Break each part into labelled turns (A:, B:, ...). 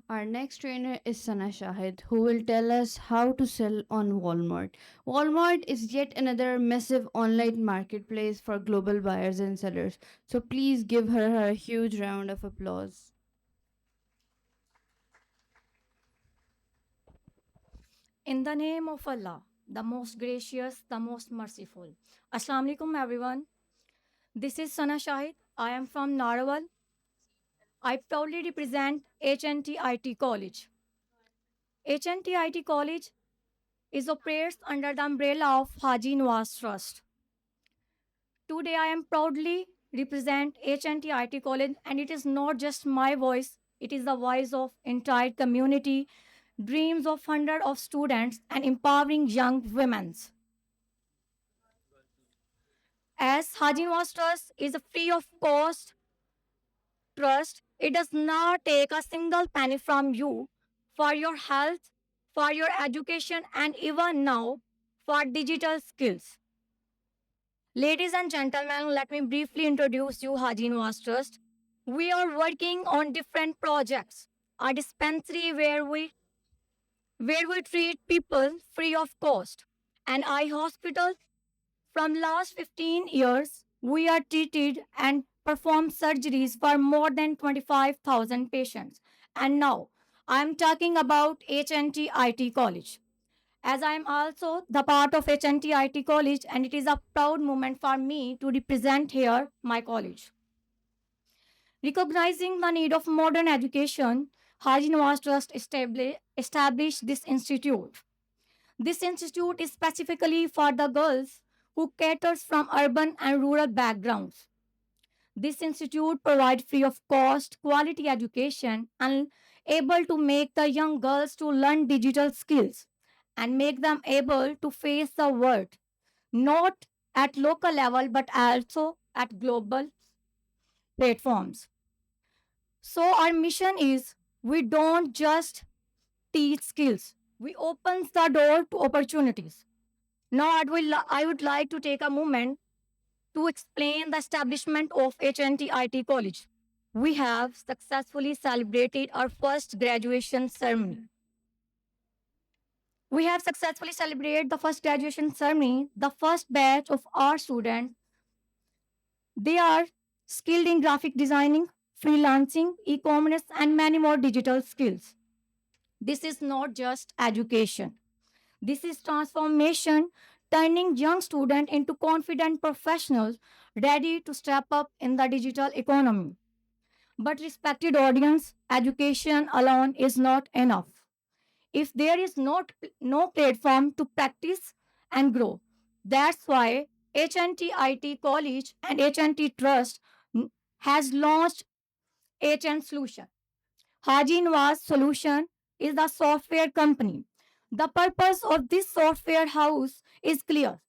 A: Our next trainer is Sana Shahid, who will tell us how to sell on Walmart. Walmart is yet another massive online marketplace for global buyers and sellers. So please give her a huge round of applause.
B: In the name of Allah, the most gracious, the most merciful. Assalamu alaikum everyone. This is Sana Shahid. I am from Narawal. I proudly represent HNT College. HNT College is operates under the umbrella of Haji Nawaz Trust. Today I am proudly represent HNT College, and it is not just my voice, it is the voice of entire community, dreams of hundreds of students and empowering young women. As Haji Nawaz Trust is a free of cost trust, it does not take a single penny from you for your health, for your education, and even now for digital skills. Ladies and gentlemen, let me briefly introduce you Haji Nawaz Trust. We are working on different projects. A dispensary where we treat people free of cost. An eye hospital. From last 15 years, we are treated and performed surgeries for more than 25,000 patients. And now, I am talking about HNT IT College. As I am also the part of HNT IT College, and it is a proud moment for me to represent here my college. Recognizing the need of modern education, Haji Nawaz Trust established this institute. This institute is specifically for the girls who caters from urban and rural backgrounds. This institute provides free of cost quality education and able to make the young girls to learn digital skills and make them able to face the world not at local level but also at global platforms. So our mission is we don't just teach skills, we open the door to opportunities. Now, I would like to take a moment to explain the establishment of HNT IT College. We have successfully celebrated our first graduation ceremony. We have successfully celebrated the first graduation ceremony. The first batch of our students, they are skilled in graphic designing, freelancing, e-commerce, and many more digital skills. This is not just education. This is transformation, turning young students into confident professionals ready to step up in the digital economy. But, respected audience, education alone is not enough. If there is no platform to practice and grow, that's why HNT IT College and HNT Trust has launched HN Solution. Haji Nawaz Solution is the software company. The purpose of this software house is clear: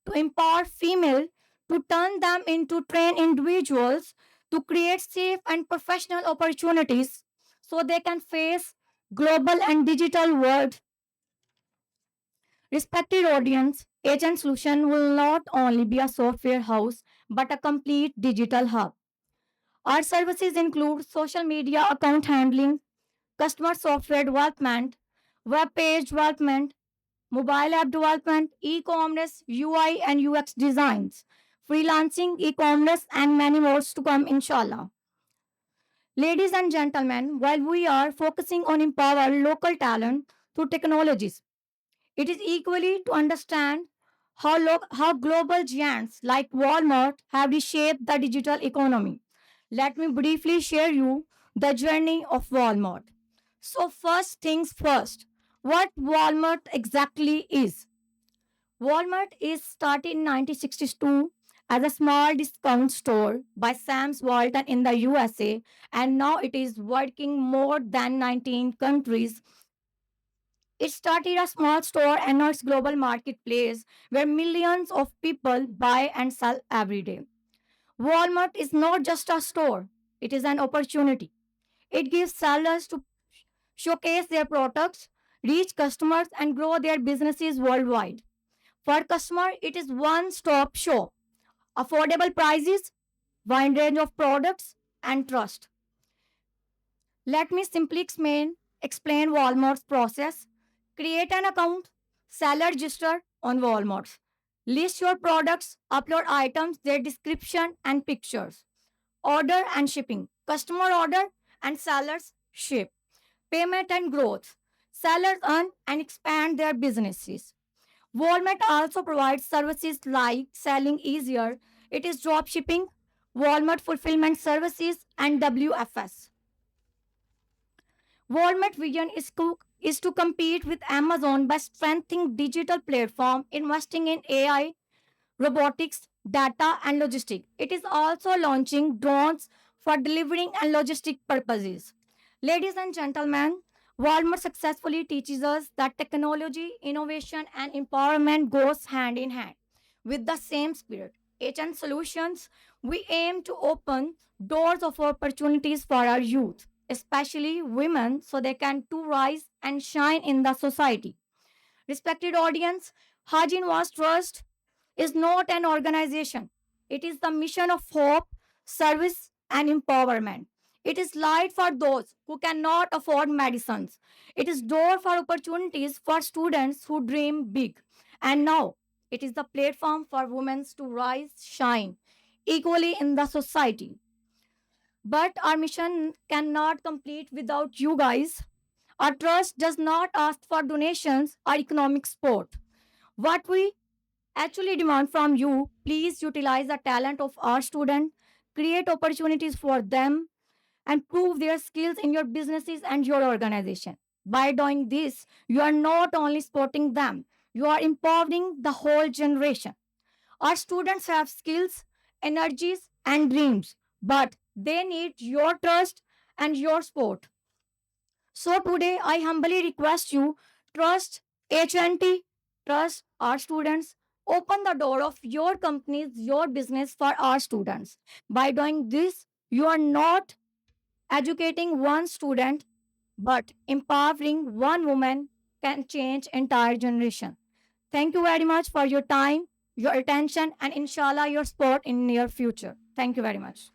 B: to empower female, to turn them into trained individuals, to create safe and professional opportunities so they can face global and digital world. Respected audience, Agent Solution will not only be a software house but a complete digital hub. Our services include social media account handling, customer software development, web page development, mobile app development, e-commerce, UI and UX designs, freelancing, e-commerce, and many more to come, inshallah. Ladies and gentlemen, while we are focusing on empower local talent through technologies, it is equally to understand how global giants like Walmart have reshaped the digital economy. Let me briefly share you the journey of Walmart. So first things first, what Walmart exactly is. Walmart is started in 1962 as a small discount store by Sam's Walton in the USA, and now it is working more than 19 countries. It started a small store and now it's global marketplace where millions of people buy and sell every day. Walmart is not just a store, it is an opportunity. It gives sellers to showcase their products, reach customers, and grow their businesses worldwide. For customer, it is one-stop shop, affordable prices, wide range of products, and trust. Let me simply explain. explain Walmart's process. Create an account, seller register on Walmart. List your products, upload items, their description and pictures. Order and shipping. Customer order and sellers ship. Payment and growth. Sellers earn and expand their businesses. Walmart also provides services like selling easier. It is drop shipping, Walmart fulfillment services, and WFS. Walmart vision is to compete with Amazon by strengthening digital platform, investing in AI, robotics, data, and logistics. It is also launching drones for delivering and logistic purposes. Ladies and gentlemen, Walmart successfully teaches us that technology, innovation, and empowerment goes hand in hand with the same spirit. HN Solutions, we aim to open doors of opportunities for our youth, especially women, so they can too rise and shine in the society. Respected audience, Hajin Was Trust is not an organization. It is the mission of hope, service, and empowerment. It is light for those who cannot afford medicines. It is door for opportunities for students who dream big. And now, it is the platform for women to rise, shine equally in the society. But our mission cannot complete without you guys. Our trust does not ask for donations or economic support. What we actually demand from you, please utilize the talent of our students, create opportunities for them, and prove their skills in your businesses and your organization. By doing this, you are not only supporting them, you are empowering the whole generation. Our students have skills, energies, and dreams, but they need your trust and your support. So today I humbly request you, trust HNT, trust our students, open the door of your companies, your business for our students. By doing this, you are not educating one student, but empowering one woman can change entire generation. Thank you very much for your time, your attention, and inshallah your support in near future. Thank you very much.